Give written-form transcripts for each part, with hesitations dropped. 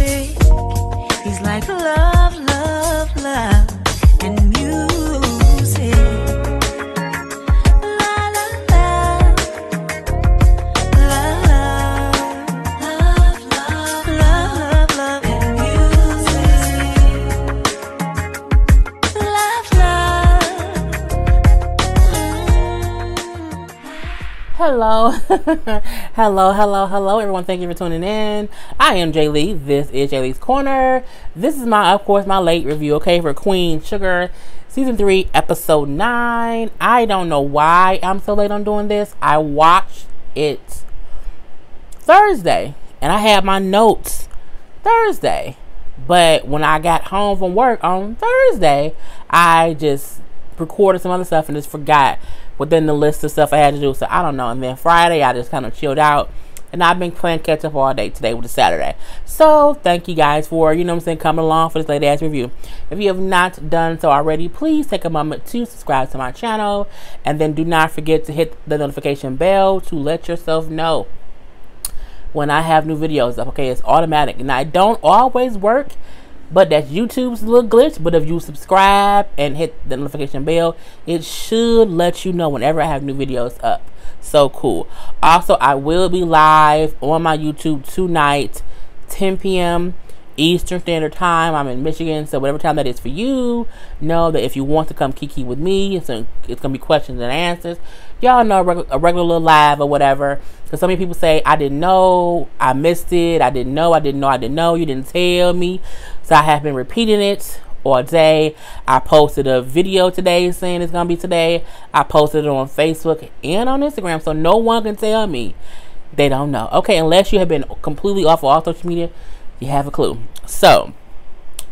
music. He's like love, love, love, and music. La la la, love, love, love, love, love, and music. Love, love. Hello. hello everyone. Thank you for tuning in. I am Jay Lee. This is Jay Lee's Corner. This is of course my late review, okay, for Queen Sugar season 3 episode 9. I don't know why I'm so late on doing this. I watched it Thursday and I had my notes Thursday, but when I got home from work on Thursday, I just recorded some other stuff and just forgot within the list of stuff I had to do. So I don't know. And then Friday I just kind of chilled out, and I've been playing catch up all day today with the Saturday. So thank you guys for, coming along for this late ass review. If you have not done so already, please take a moment to subscribe to my channel, and then do not forget to hit the notification bell to let yourself know when I have new videos up. Okay, it's automatic, and I don't always work, but that's YouTube's little glitch. But if you subscribe and hit the notification bell, it should let you know whenever I have new videos up. So cool. Also, I will be live on my YouTube tonight, 10 p.m. Eastern Standard Time. I'm in Michigan, so whatever time that is for you, know that if you want to come kiki with me, it's going to be questions and answers. Y'all know a regular little live or whatever. Because so many people say, I didn't know, I missed it, I didn't know, you didn't tell me. So I have been repeating it all day. I posted a video today saying it's going to be today. I posted it on Facebook and on Instagram, so no one can tell me they don't know. Okay, unless you have been completely off of all social media, you have a clue. So,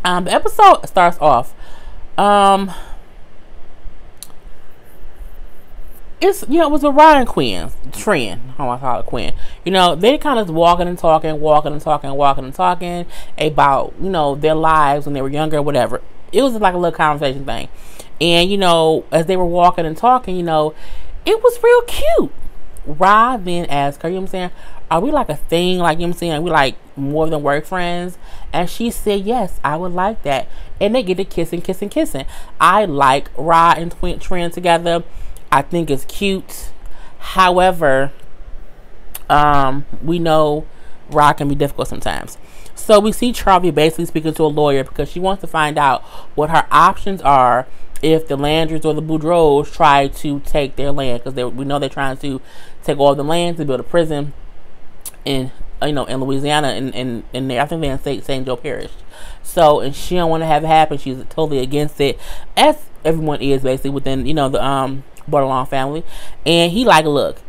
the episode starts off, it was a Ryan Quinn trend. How I call it Quinn. They kind of walking and talking about, their lives when they were younger or whatever. It was like a little conversation thing. And, as they were walking and talking, it was real cute. Rod then asked her, are we like a thing? Like, are we like more than work friends? And she said, yes, I would like that. And they get to kissing. I like Rod and Trent together. I think it's cute. However, we know Rod can be difficult sometimes. So we see Charlie basically speaking to a lawyer because she wants to find out what her options are if the Landrys or the Boudreaux try to take their land, because we know they're trying to take all the land to build a prison in in Louisiana, in there. I think they're in St. Joe Parish. So, and she don't want to have it happen. She's totally against it, as everyone is basically within the Bordelon family. And he like, look,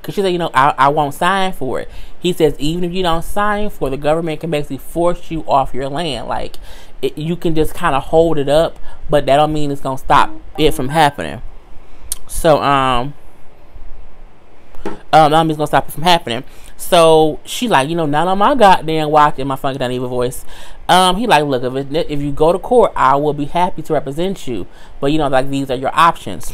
because she said, I won't sign for it. He says, even if you don't sign for it, the government can basically force you off your land. Like, you can just kind of hold it up, but that don't mean it's gonna stop it from happening. So that means it's gonna stop it from happening. So she like, not on my goddamn watch, in my funky down evil voice. He like, look, if you go to court, I will be happy to represent you, but like, these are your options.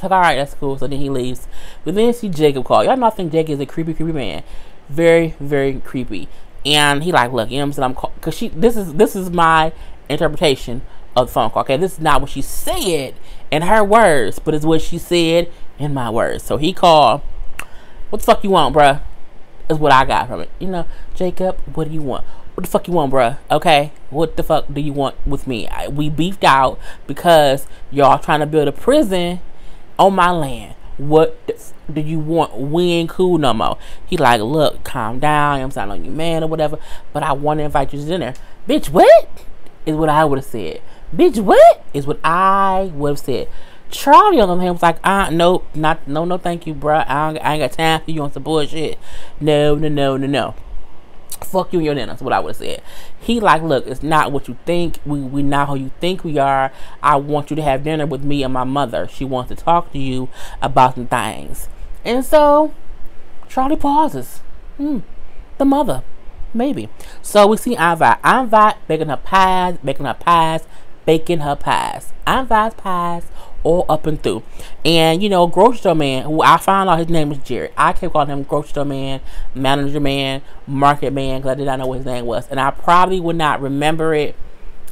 Like, all right, that's cool. So then he leaves. We then see Jacob call. Y'all know I think Jacob is a creepy man. Very, very creepy. And he like, look, I'm because this is my interpretation of the phone call. Okay, this is not what she said in her words, but it's what she said in my words. So he called. What the fuck you want, bruh? Is what I got from it. Jacob, what do you want? What the fuck you want, bruh? Okay, what the fuck do you want with me? We beefed out because y'all trying to build a prison on my land. What do you want? We ain't cool no more. He like, look, calm down. I'm not on you, man, or whatever. But I want to invite you to dinner. Bitch, what? Is what I would have said. Bitch, what? Is what I would have said. Charlie on the other hand was like, no, thank you, bruh. I ain't got time for you on some bullshit. No. Fuck you and your dinner. That's what I would have said. He like, look, it's not what you think. We not who you think we are. I want you to have dinner with me and my mother. She wants to talk to you about some things. And so Charlie pauses. The mother, maybe. So we see Anvat baking her pies. Anvat's pies all up and through. And you know, grocery store man, who I found out his name was Jared. I kept calling him grocery store man, manager man, market man, because I did not know what his name was, and I probably would not remember it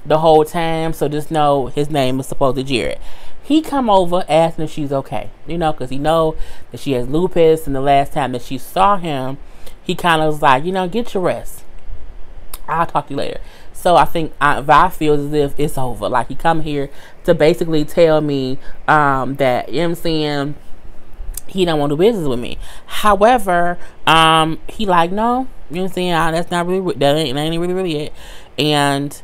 the whole time. So just know his name is supposed to Jared. He come over asking if she's okay, you know, because he know that she has lupus, and the last time that she saw him, he kind of was like, you know, get your rest. I'll talk to you later. So I think Aunt Vi feels as if it's over. Like, he come here to basically tell me that, you know what I'm saying, he don't want to do business with me. However, he like, no, you know what I'm saying, that's not really, that ain't really it. And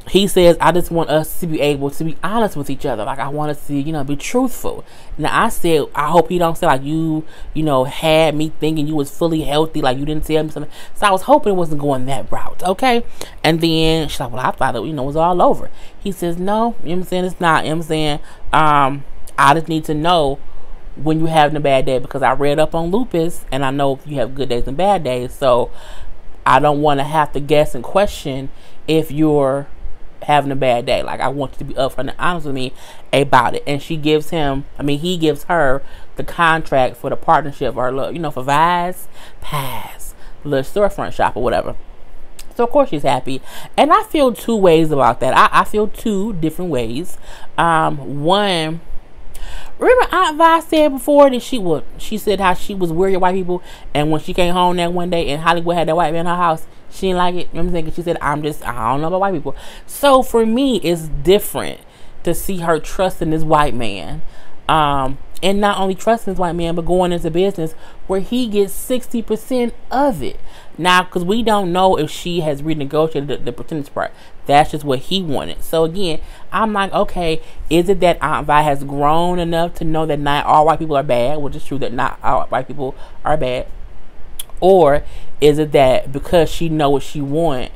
he says, I just want us to be able to be honest with each other. Like, I want us to, you know, be truthful. Now, I said, I hope he don't say, like, you know, had me thinking you was fully healthy, like, you didn't tell me something. So I was hoping it wasn't going that route, okay? And then she's like, well, I thought it, you know, was all over. He says, no, you know what I'm saying, it's not. You know what I'm saying? I just need to know when you're having a bad day, because I read up on lupus, and I know you have good days and bad days. So I don't want to have to guess and question if you're having a bad day. Like, I want you to be upfront and honest with me about it. And she gives him, he gives her the contract for the partnership, or, you know, for Vi's Pass, the little storefront shop or whatever. So of course she's happy, and I feel two ways about that. I feel two different ways. One, remember Aunt Vi said before that she said how she was worried about white people, and when she came home that one day and Hollywood had that white man in her house, she didn't like it. You know what I'm saying? She said, I don't know about white people. So for me, it's different to see her trusting this white man. And not only trusting this white man, but going into business where he gets 60% of it. Now, because we don't know if she has renegotiated the percentage part. That's just what he wanted. So again, I'm like, okay, is it that Aunt Vi has grown enough to know that not all white people are bad, which is true that not all white people are bad? Or is it that because she know what she want,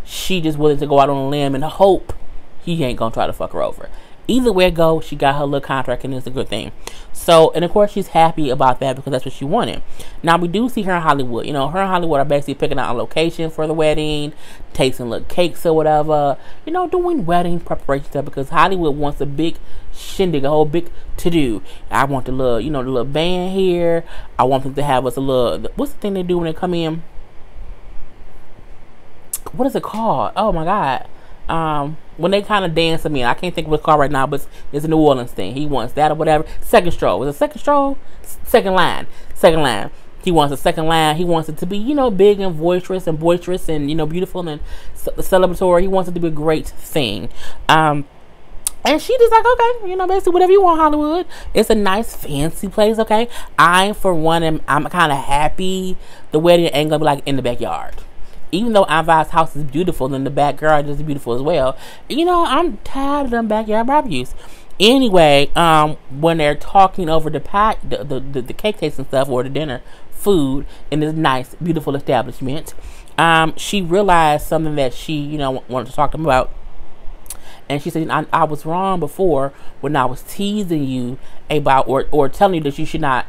she just willing to go out on a limb and hope he ain't gonna try to fuck her over? Either way it goes, she got her little contract, and it's a good thing. So, and of course she's happy about that because that's what she wanted. Now, we do see her in Hollywood. You know, her and Hollywood are basically picking out a location for the wedding, tasting little cakes or whatever, you know, doing wedding preparation stuff, because Hollywood wants a big shindig, a whole big to-do. I want the little, you know, the little band here. I want them to have us a little, what's the thing they do when they come in? What is it called? Oh my God. When they kind of dance, I can't think of what it's called right now, but it's a New Orleans thing. He wants that or whatever. Second stroll. Was it second stroll? Second line. Second line. He wants a second line. He wants it to be, you know, big and boisterous and, you know, beautiful and celebratory. He wants it to be a great thing. And she just like, okay, you know, basically whatever you want, Hollywood. It's a nice, fancy place, okay? I, for one, I'm kind of happy the wedding ain't going to be like in the backyard. Even though Aunt Vi's house is beautiful, then the backyard is beautiful as well. You know, I'm tired of them backyard barbecues. Anyway, when they're talking over the cake tasting stuff or the dinner food in this nice, beautiful establishment, she realized something that she, you know, wanted to talk to them about. And she said, I was wrong before when I was teasing you about or telling you that you should not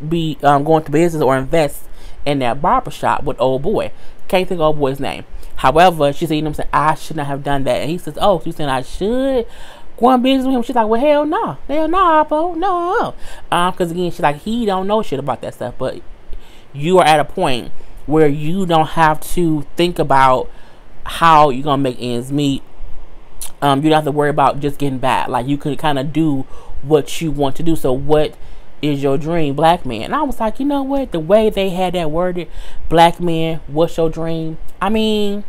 be going to business or invest in that barbershop with old boy. Can't think of old boy's name. However, she said, you know what I'm saying, I should not have done that. And he says, oh, so you saying I should go on business with him? She's like, well, hell no. Hell no, Oppo. No. Because again, she's like, he don't know shit about that stuff. But you are at a point where you don't have to think about how you're going to make ends meet. You don't have to worry about just getting back. Like, you can kind of do what you want to do. So what is your dream, black man? And I was like, you know what, the way they had that worded, black man, what's your dream? I mean,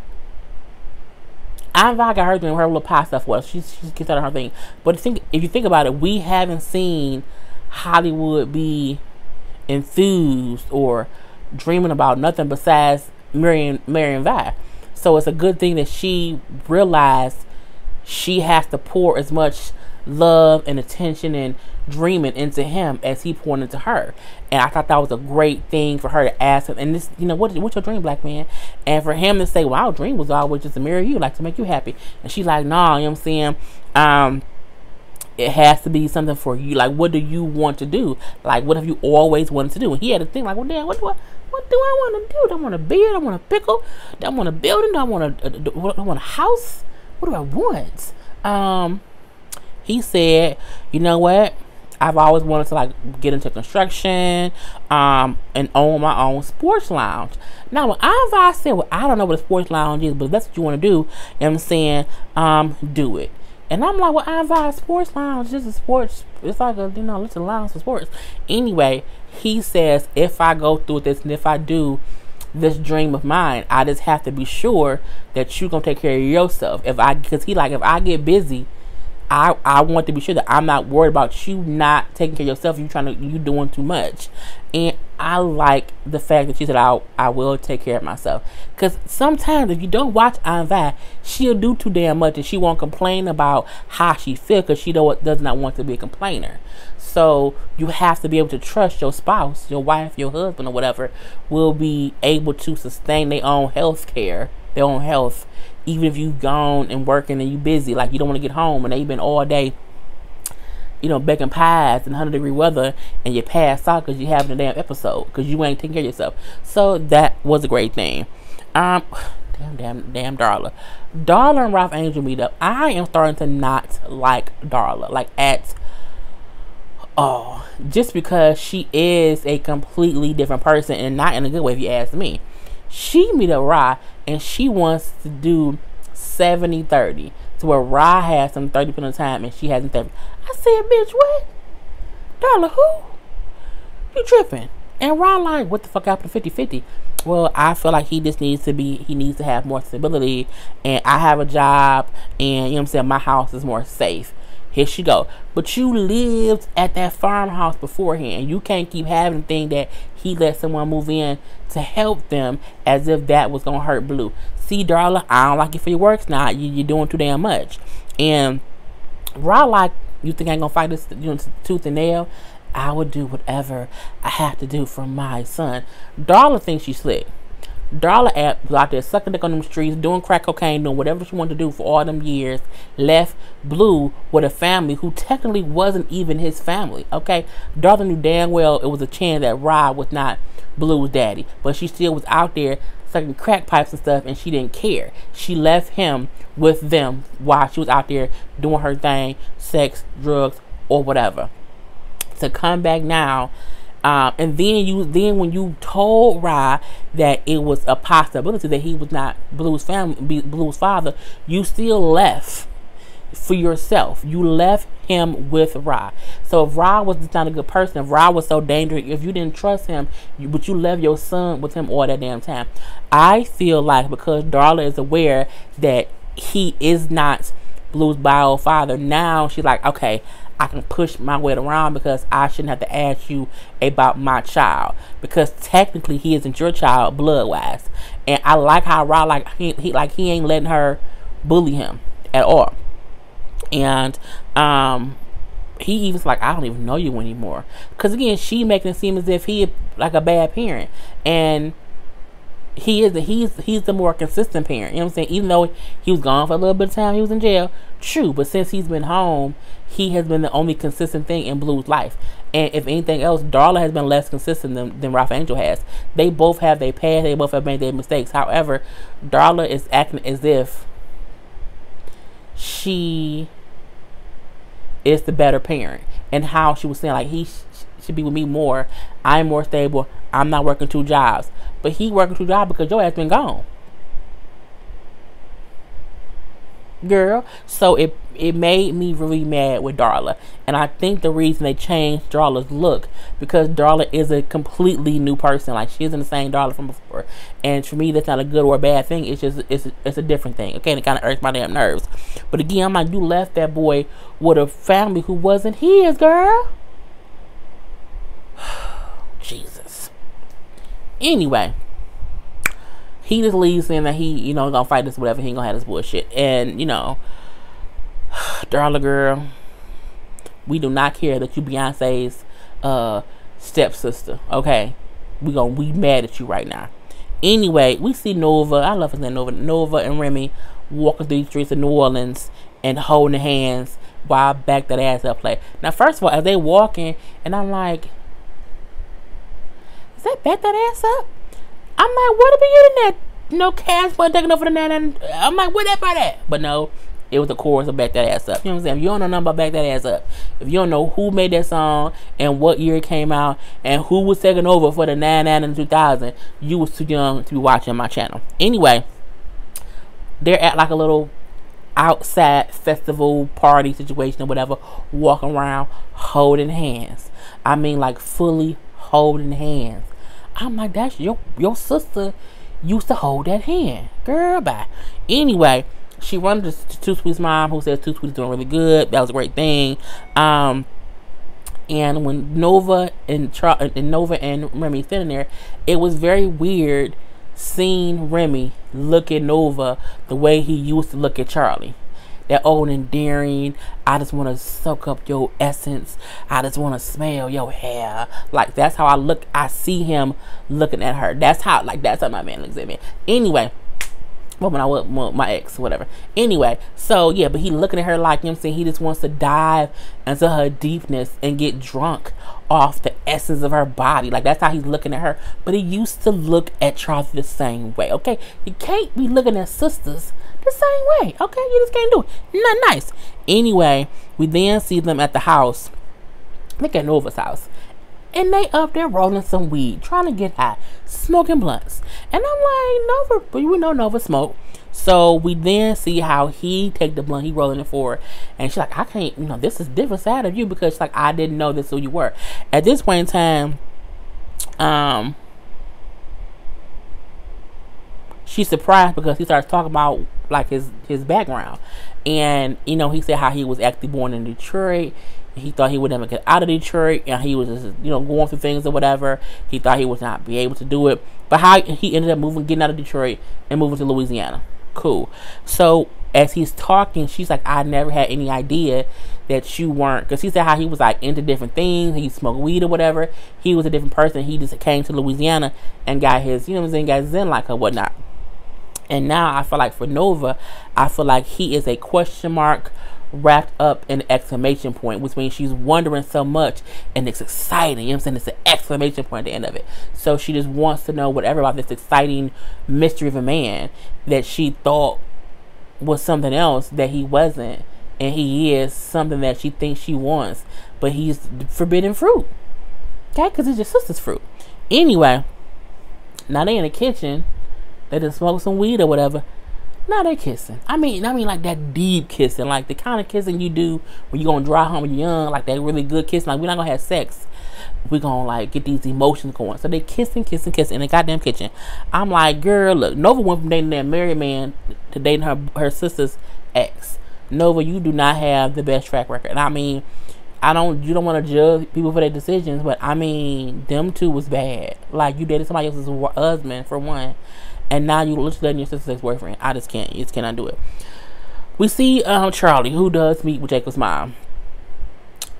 Aunt Vi got her dream, her little pie stuff was, she gets out of her thing. But if you think about it, we haven't seen Hollywood be enthused or dreaming about nothing besides marrying Vi. So it's a good thing that she realized she has to pour as much love and attention and dreaming into him as he poured into her. And I thought that was a great thing for her to ask him. And this, you know, what's your dream, black man? And for him to say, well, our dream was always just to marry you, like to make you happy. And she's like, nah, you know what I'm saying? It has to be something for you. Like, what do you want to do? Like, what have you always wanted to do? And he had to think, like, well, damn, what do I want to do? Do I want a beard? Do I want a pickle? Do I want a building? Do I want a house? What do I want? He said, you know what? I've always wanted to like get into construction, and own my own sports lounge. Now when I said, well, I don't know what a sports lounge is, but if that's what you want to do, you know what I'm saying, do it. And I'm like, well, I sports lounge, just a sports, it's like a, it's a lounge for sports. Anyway, he says, if I go through this and if I do this dream of mine, I just have to be sure that you're gonna take care of yourself. Because he like, if I get busy, I want to be sure that I'm not worried about you not taking care of yourself. You doing too much. And I like the fact that she said, I will take care of myself. Because sometimes if you don't watch Anva, she'll do too damn much and she won't complain about how she feels because she does not want to be a complainer. So you have to be able to trust your spouse, your wife, your husband, or whatever will be able to sustain their own health care, their own health, even if you've gone and working and you busy, like you don't want to get home and they've been all day, baking pies in 100-degree weather and you pass out because you're having a damn episode because you ain't taking care of yourself. So that was a great thing. Damn Darla. Darla and Ralph Angel meet up. I am starting to not like Darla, just because she is a completely different person and not in a good way if you ask me. She meet up Rye and she wants to do 70-30 to where Rye has some 30% of the time and she hasn't 30. I said, bitch, what? Darla, who? You tripping? And Rye like, what the fuck happened to 50-50? Well, I feel like he needs to have more stability and I have a job and my house is more safe. Here she go. But you lived at that farmhouse beforehand. You can't keep having the thing that he let someone move in to help them as if that was going to hurt Blue. See, Darla, I don't like it for your works now. You're doing too damn much. And Rod, like, you think I ain't going to fight this tooth and nail? I would do whatever I have to do for my son. Darla thinks she's slick. Darla was out there sucking dick on them streets, doing crack cocaine, doing whatever she wanted to do for all them years. Left Blue with a family who technically wasn't even his family. Okay, Darla knew damn well it was a chance that Rod was not Blue's daddy, but she still was out there sucking crack pipes and stuff, and she didn't care. She left him with them while she was out there doing her thing, sex, drugs, or whatever. To come back now. And then when you told Rye that it was a possibility that he was not Blue's father, you still left for yourself. You left him with Rye. So if Rye was not a good person, if Rye was so dangerous, if you didn't trust him, but you left your son with him all that damn time, I feel like because Darla is aware that he is not Blue's bio father, now she's like, okay, I can push my weight around because I shouldn't have to ask you about my child because technically he isn't your child blood wise. And I like how Rod he ain't letting her bully him at all. And he even's like, I don't even know you anymore. Because again, she making it seem as if he like a bad parent, and he's the more consistent parent. You know what I'm saying? Even though he was gone for a little bit of time, he was in jail. True, but since he's been home, he has been the only consistent thing in Blue's life. And if anything else, Darla has been less consistent than Ralph Angel has. They both have their past. They both have made their mistakes. However, Darla is acting as if she is the better parent. And how she was saying, like, he should be with me more. I'm more stable. I'm not working 2 jobs. But he working 2 jobs because your ass been gone. Girl. So it made me really mad with Darla. And I think the reason they changed Darla's look, because Darla is a completely new person. Like, she isn't the same Darla from before. And for me, that's not a good or a bad thing. It's just, it's a different thing. Okay, and it kind of irks my damn nerves. But again, I'm like, you left that boy with a family who wasn't his, girl. Jesus. Anyway, he just leaves saying that he, gonna fight this, whatever. He ain't gonna have this bullshit. And, Darla girl, we do not care that you Beyonce's stepsister. Okay, we mad at you right now. Anyway, we see Nova. I love his name, Nova. Nova and Remy walking through the streets of New Orleans and holding hands while I back that ass up play. Now, first of all, as they walking, and I'm like, is that back that ass up? I'm like, what are we getting that? No cash for taking over the night, and I'm like, where that part at? But no, it was the chorus of Back That Ass Up. You know what I'm saying? If you don't know nothing about Back That Ass Up, if you don't know who made that song and what year it came out and who was taking over for the 99 and the 2000, you was too young to be watching my channel. Anyway, they're at like a little outside festival party situation or whatever, walking around holding hands. I mean, like fully holding hands. I'm like, that's your sister used to hold that hand, girl. Bye. Anyway, she runs to Too Sweet's mom, who says Too Sweet's doing really good. That was a great thing. And when Nova and Remy sitting there, it was very weird seeing Remy look at Nova the way he used to look at Charlie. That old endearing, I just want to soak up your essence, I just want to smell your hair. Like, that's how I see him looking at her. That's how my man looks at me. Anyway, well, when I was my ex, whatever. Anyway, so yeah, but he looking at her like, you know what I'm saying, he just wants to dive into her deepness and get drunk off the essence of her body. Like, that's how he's looking at her. But he used to look at Charlie the same way, okay? You can't be looking at sisters the same way, okay? You just can't do it. Not nice. Anyway, we then see them at the house. I think at Nova's house. And they up there rolling some weed, trying to get high, smoking blunts. And I'm like, Nova, but you know Nova smoke. So we then see how he take the blunt, he rolling it forward. And she's like, I can't, this is different side of you, because she's like, I didn't know this is who you were. At this point in time, she's surprised because he starts talking about like his background. And, he said how he was actually born in Detroit. He thought he would never get out of Detroit, and he was just, going through things or whatever. He thought he would not be able to do it. But how he ended up getting out of Detroit and moving to Louisiana. Cool. So as he's talking, she's like, I never had any idea that you weren't, because he said how he was like into different things. He smoked weed or whatever. He was a different person. He just came to Louisiana and got his, got his zen like or whatnot. And now I feel like for Nova, I feel like he is a question mark wrapped up in an exclamation point, which means she's wondering so much and it's exciting. It's an exclamation point at the end of it. So she just wants to know whatever about this exciting mystery of a man that she thought was something else that he wasn't, and he is something that she thinks she wants, but he's forbidden fruit. Okay, because it's your sister's fruit. Anyway, now they in the kitchen. They just smoke some weed or whatever. Now they kissing. I mean like that deep kissing, like the kind of kissing you do when you gonna drive home when you're young, like that really good kissing. Like, we're not gonna have sex, we're gonna like get these emotions going. So they kissing in the goddamn kitchen. I'm like, girl, look, Nova went from dating that married man to dating her sister's ex. Nova, you do not have the best track record. And I mean, you don't want to judge people for their decisions, but I mean, them two was bad. Like, you dated somebody else's husband for one, and now you literally letting your sister's ex-boyfriend. I just can't. You just cannot do it. We see Charlie, who does meet with Jacob's mom,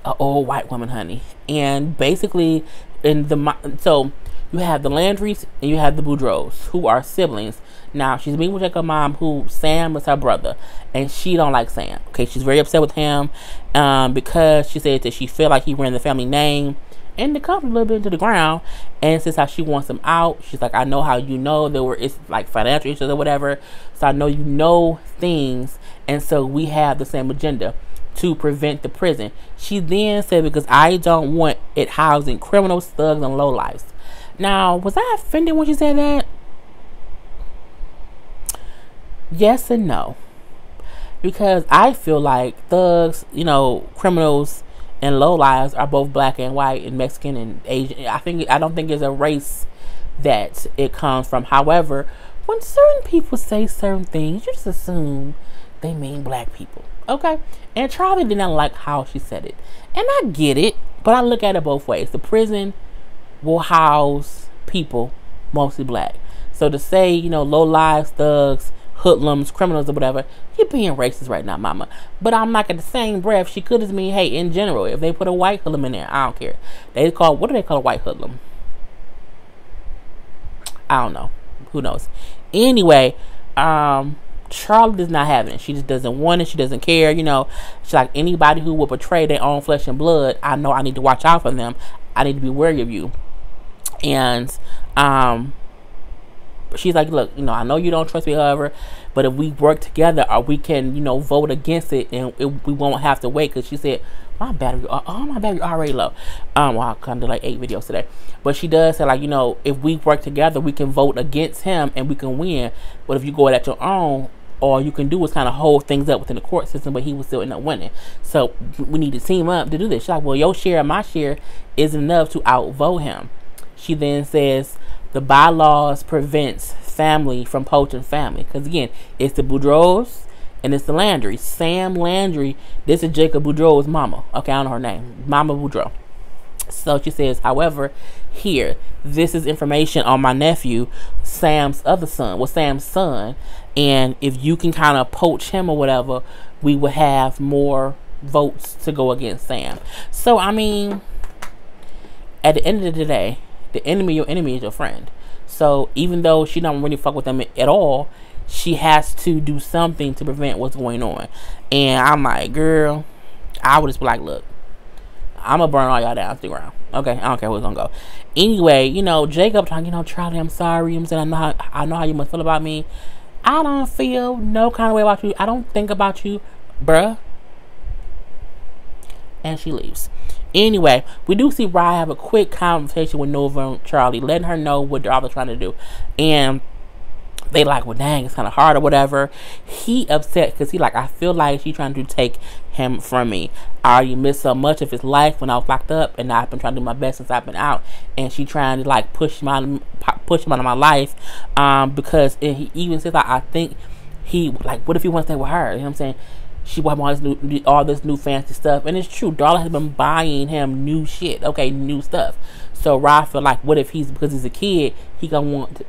an old white woman, honey. And basically, so you have the Landrys and you have the Boudreaux, who are siblings. Now, she's meeting with Jacob's mom, who Sam is her brother, and she don't like Sam. Okay, she's very upset with him because she said that she felt like he ran the family name and the company a little bit into the ground, and since how she wants him out, she's like, I know how it's like financial issues or whatever, so I know things, and so we have the same agenda to prevent the prison. She then said, because I don't want it housing criminals, thugs, and lowlifes. Now, was I offended when she said that? Yes and no, because I feel like thugs, criminals, and low lives are both black and white and Mexican and Asian. I don't think there's a race that it comes from. However, when certain people say certain things, you just assume they mean black people. Okay? And Charlie did not like how she said it. And I get it, but I look at it both ways. The prison will house people, mostly black. So to say, low lives, thugs, hoodlums, criminals, or whatever, you're being racist right now, mama. But I'm like, at the same breath, she could just mean, hey, in general, if they put a white hoodlum in there, I don't care. What do they call a white hoodlum? I don't know. Who knows? Anyway, Charlie does not have it. She just doesn't want it. She doesn't care. She's like, anybody who will betray their own flesh and blood, I know I need to watch out for them. I need to be wary of you. And she's like, look, you know, I know you don't trust me, however, but if we work together, or we can, you know, vote against it, and we won't have to wait. Because she said, my battery already low. Well, I kind of like 8 videos today, but she does say, like, you know, if we work together, we can vote against him and we can win. But if you go at your own, all you can do is kind of hold things up within the court system, but he will still end up winning. So we need to team up to do this. She's like, well, your share and my share isn't enough to outvote him. She then says, the bylaws prevents family from poaching family. Because again, it's the Boudreaux and it's the Landry. Sam Landry, this is Jacob Boudreaux's mama. Okay, I don't know her name. Mama Boudreaux. So she says, however, here, this is information on my nephew, Sam's other son. Well, Sam's son. And if you can kind of poach him or whatever, we would have more votes to go against Sam. So, I mean, at the end of the day, the enemy, your enemy is your friend. So even though she don't really fuck with them at all, she has to do something to prevent what's going on. And I'm like, girl, I would just be like, look, I'm gonna burn all y'all down to the ground. Okay, I don't care who's gonna go. Anyway, you know, Jacob talking, you know, Charlie, I'm sorry. I'm saying, I know how you must feel about me. I don't feel no kind of way about you. I don't think about you, bruh. And she leaves. Anyway, we do see Rye have a quick conversation with Nova and Charlie, letting her know what Darla's trying to do. And they like, well, dang, it's kind of hard or whatever. He upset because he like, I feel like she's trying to take him from me. I already missed so much of his life when I was locked up, and I've been trying to do my best since I've been out. And she trying to like push him out of my life, because he even says like, I think he like, what if he wants to stay with her? You know what I'm saying? She bought all this new fancy stuff. And it's true. Darla has been buying him new shit. Okay, new stuff. So Rye feel like, what if because he's a kid, he gonna want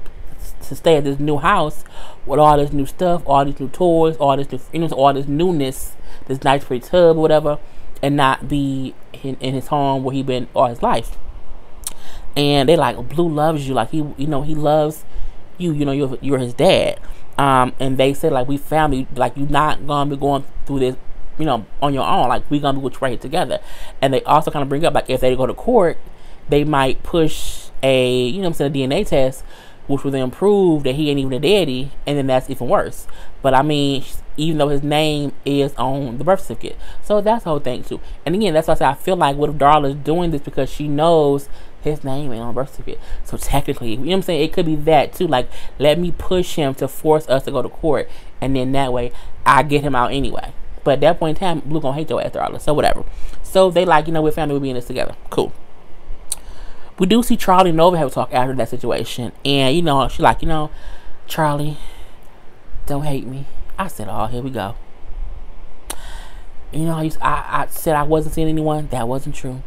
to stay at this new house with all this new stuff, all these new toys, all this new, you know, all this newness, this nice pretty tub or whatever, and not be in his home where he been all his life. And they like, Blue loves you. Like, he, you know, he loves you. You know, you're his dad. And they said, like, we family, like, you're not gonna be going through this, you know, on your own. Like, we gonna be right here together. And they also kind of bring up, like, if they go to court, they might push a, you know what I'm saying, a DNA test, which will then prove that he ain't even a daddy, and then that's even worse. But I mean, even though his name is on the birth certificate. So that's the whole thing too. And again, that's why I say I feel like, what if Darla's doing this because she knows his name ain't on the birth certificate. So technically, you know what I'm saying, it could be that too. Like, let me push him to force us to go to court, and then that way I get him out anyway. But at that point in time, Blue gonna hate your ass, Darla. So whatever. So they like, you know, we're family, we'll be in this together. Cool. We do see Charlie and Nova have a talk after that situation. And, you know, she's like, you know, Charlie, don't hate me. I said, oh, here we go. You know, I said I wasn't seeing anyone. That wasn't true.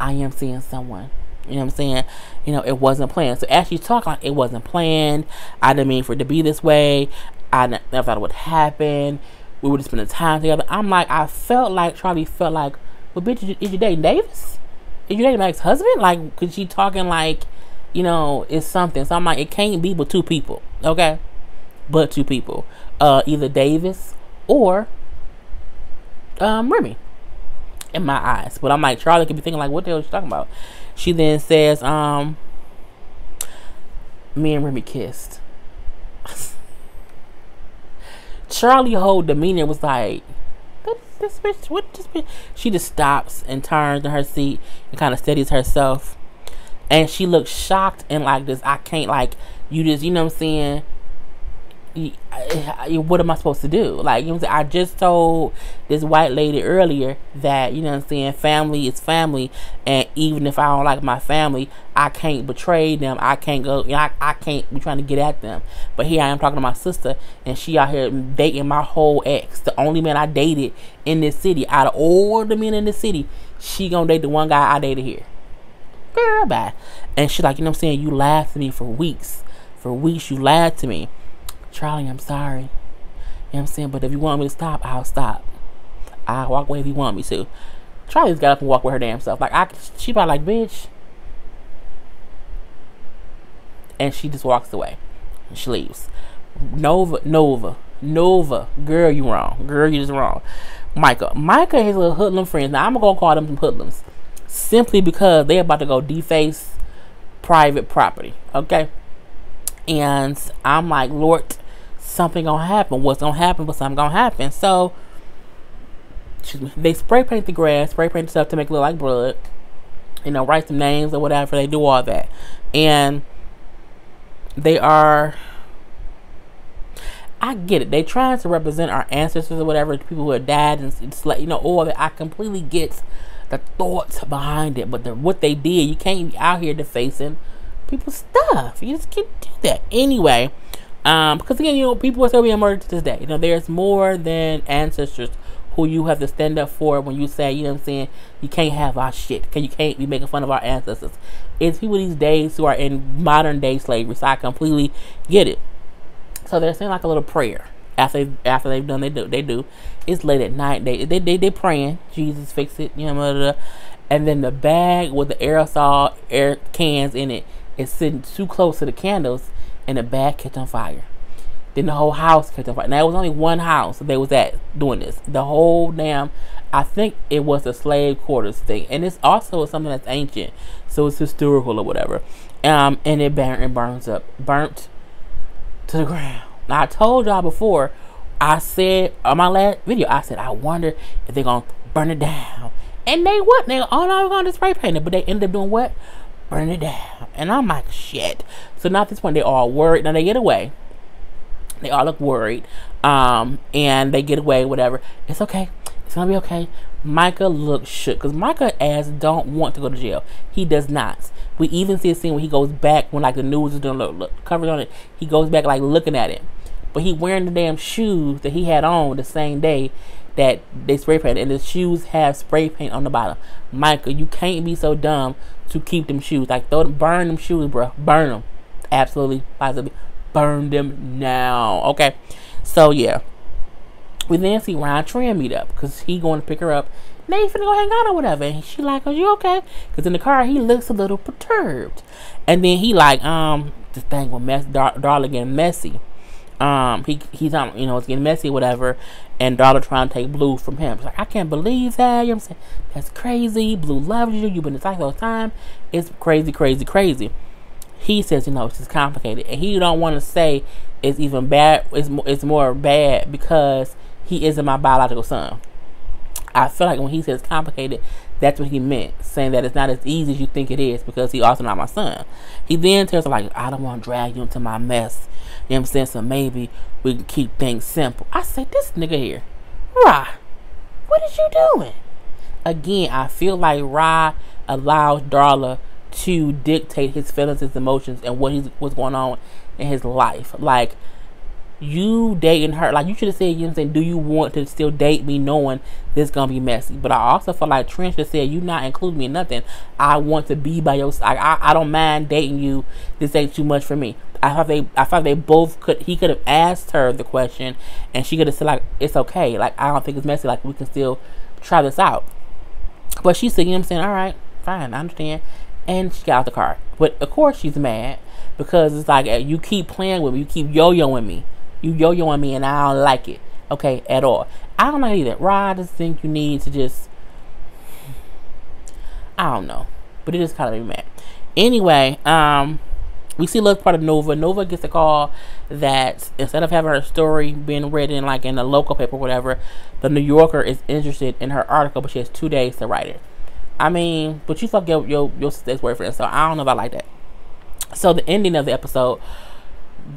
I am seeing someone. You know what I'm saying? You know, it wasn't planned. So as she's talking, like, it wasn't planned. I didn't mean for it to be this way. I never thought it would happen. We were just spending time together. I'm like, I felt like Charlie felt like, well, bitch, is you dating Davis? Is you dating my ex-husband? Like, cause she talking like, you know, it's something. So I'm like, it can't be but two people, okay? But two people, either Davis or Remy, in my eyes. But I'm like, Charlie could be thinking like, what the hell is she talking about? She then says, me and Remy kissed. Charlie whole demeanor was like, this bitch, what this bitch? She just stops and turns in her seat and kind of steadies herself, and she looks shocked and like this. I can't, like, you just, you know what I'm saying? What am I supposed to do? Like, you know what I'm saying? I just told this white lady earlier that, you know what I'm saying, family is family, and even if I don't like my family, I can't betray them. I can't go, you know, I can't be trying to get at them. But here I am talking to my sister, and she out here dating my whole ex, the only man I dated in this city. Out of all the men in this city, she gonna date the one guy I dated here. Girl, bye. And she like, you know what I'm saying, you lied to me for weeks. For weeks you lied to me. Charlie, I'm sorry. You know what I'm saying? But if you want me to stop, I'll stop. I'll walk away if you want me to. Charlie's got up and walked with her damn self. Like, she probably like, bitch. And she just walks away. And she leaves. Nova. Girl, you wrong. Girl, you just wrong. Micah and his little hoodlum friends. Now, I'm going to call them some hoodlums. Simply because they're about to go deface private property. Okay? And I'm like, Lord, something gonna happen. What's gonna happen? But something gonna happen. So they spray paint the grass, spray paint the stuff to make it look like blood. You know, write some names or whatever. They do all that. And they are, I get it. They trying to represent our ancestors or whatever, people who have died, and it's like, you know, all that. I completely get the thoughts behind it, but what they did, you can't be out here defacing people's stuff. You just can't do that anyway. Because again, you know, people are still being murdered to this day. You know, there's more than ancestors who you have to stand up for when you say, you know what I'm saying, you can't have our shit. You can't be making fun of our ancestors. It's people these days who are in modern day slavery. So I completely get it. So they're saying like a little prayer after they've done they do. It's late at night. They praying, Jesus fix it, you know, blah, blah, blah. And then the bag with the aerosol air cans in it is sitting too close to the candles, and the bag catch on fire. Then the whole house catch on fire. Now it was only one house they was at doing this. The whole damn, I think it was a slave quarters thing, and it's also something that's ancient, so it's historical or whatever. And it burns up, burnt to the ground. Now I told y'all before, I said on my last video, I said I wonder if they're gonna burn it down, and they what? They we're gonna spray paint it, but they ended up doing what? Burn it down. And I'm like, shit. So now at this point they all worried. Now they get away. They all look worried, and they get away. Whatever. It's okay. It's gonna be okay. Micah looks shook because Micah ass don't want to go to jail. He does not. We even see a scene where he goes back when like the news is doing look covered on it. He goes back like looking at it, but he wearing the damn shoes that he had on the same day that they spray painted, and the shoes have spray paint on the bottom. Micah, you can't be so dumb to keep them shoes. Like burn them shoes, bro. Burn them. Absolutely, positively, burn them now. Okay, so yeah. We then see Ryan Tran meet up because he going to pick her up. They finna go hang out or whatever. And she like, are you okay? Because in the car, he looks a little perturbed. And then he like, this thing with Darla getting messy. He's on, you know, it's getting messy or whatever. And Darla trying to take Blue from him. She's like, I can't believe that. You know what I'm saying? That's crazy. Blue loves you. You've been in sight all the time. It's crazy, crazy, crazy. He says, you know, it's just complicated. And he don't want to say it's even bad. It's more bad because he isn't my biological son. I feel like when he says complicated, that's what he meant, saying that it's not as easy as you think it is because he also not my son. He then tells her like, I don't want to drag you into my mess. You know what I'm saying? So maybe we can keep things simple. I say, this nigga here, Ra, what is you doing? Again, I feel like Ra allows Darla to dictate his feelings, his emotions, and what's going on in his life. Like, you dating her, like you should have said, you know what I'm saying, do you want to still date me knowing this is gonna be messy? But I also feel like Trent should have said, you not include me in nothing. I want to be by your side. I don't mind dating you. This ain't too much for me. I thought they both could. He could have asked her the question, and she could have said like, it's okay. Like, I don't think it's messy. Like, we can still try this out. But she said, you know what I'm saying, all right, fine, I understand. And she got out the car. But of course she's mad because it's like, you keep playing with me. You keep yo-yoing me. You yo-yoing me, and I don't like it. Okay, at all. I don't like either. Ra, I just think you need to just, I don't know. But it just kind of made me mad. Anyway, we see a little part of Nova. Nova gets a call that instead of having her story being written like in a local paper or whatever, the New Yorker is interested in her article, but she has 2 days to write it. I mean, but you fuck your sister's boyfriend, so I don't know if I like that. So the ending of the episode,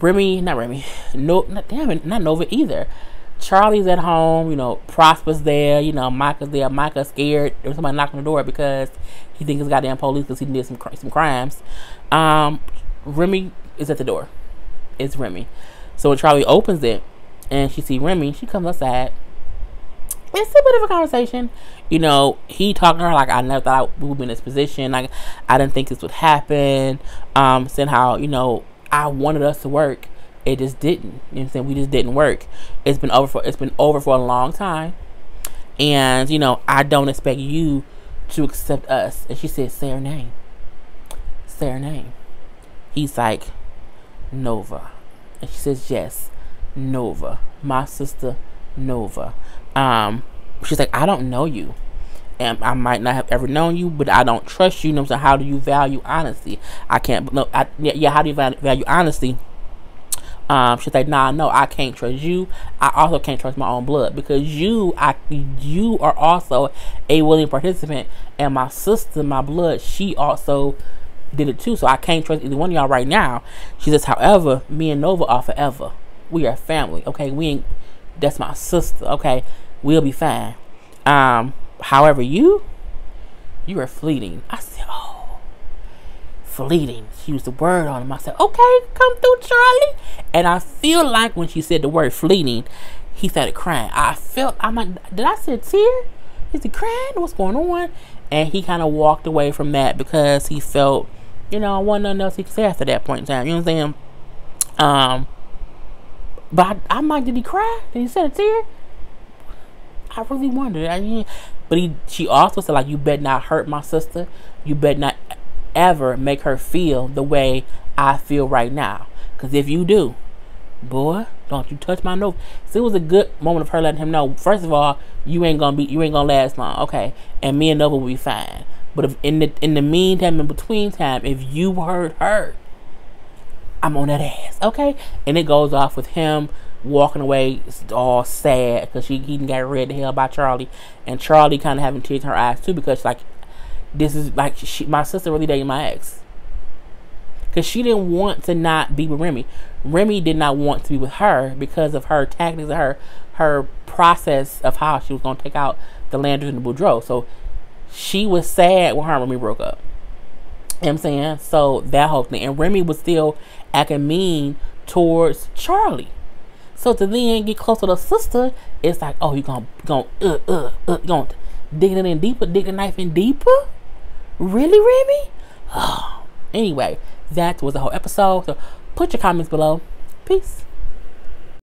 not Nova either. Charlie's at home, you know, Prosper's there, you know, Micah's there. Micah's scared. There's somebody knocking on the door because he thinks it's goddamn police because he did some crimes. Remy is at the door. It's Remy. So when Charlie opens it and she sees Remy, she comes outside. It's a bit of a conversation. You know, he talking to her like, I never thought we would be in this position. Like, I didn't think this would happen. Saying how, you know, I wanted us to work. It just didn't. You know what I'm saying? We just didn't work. It's been over for a long time. And, you know, I don't expect you to accept us. And she said, say her name. Say her name. He's like, Nova. And she says, yes, Nova. My sister, Nova. She's like, I don't know you. And I might not have ever known you, but I don't trust you. You know what I'm saying? How do you value honesty? I can't, no, yeah, how do you value honesty She's like, nah, no, I can't trust you. I also can't trust my own blood because you are also a willing participant, and my sister, my blood, she also did it too. So I can't trust either one of y'all right now. She says, however, me and Nova are forever. We are family. Okay, that's my sister. Okay, we'll be fine. However, you are fleeting. I said, oh, fleeting. She used the word on him. I said, okay, come through, Charlie. And I feel like when she said the word fleeting, he started crying. I'm like, did I see a tear? Is he crying? What's going on? And he kind of walked away from that because he felt, wasn't nothing else he could say after that point in time. You know what I'm saying? But I'm like, did he cry? Did he shed a tear? I really wondered. She also said, like, you better not hurt my sister. You better not ever make her feel the way I feel right now. Because if you do, boy, don't you touch my nose. So it was a good moment of her letting him know, first of all, you ain't gonna last long, okay? And me and Nova will be fine. But if in the meantime, in between time, if you hurt her, I'm on that ass, okay? And it goes off with him walking away all sad because he got read to hell by Charlie, and Charlie kind of having tears in her eyes too because like this is like my sister really dating my ex because she didn't want to not be with Remy. Remy did not want to be with her because of her tactics, her process of how she was going to take out the Landers and the Boudreaux. So she was sad when her and Remy broke up. You know what I'm saying? So that whole thing, and Remy was still acting mean towards Charlie. So to then get close to the sister, it's like, oh, you gonna dig it in deeper, dig the knife in deeper? Really, Remy? Oh. Anyway, that was the whole episode. So put your comments below. Peace.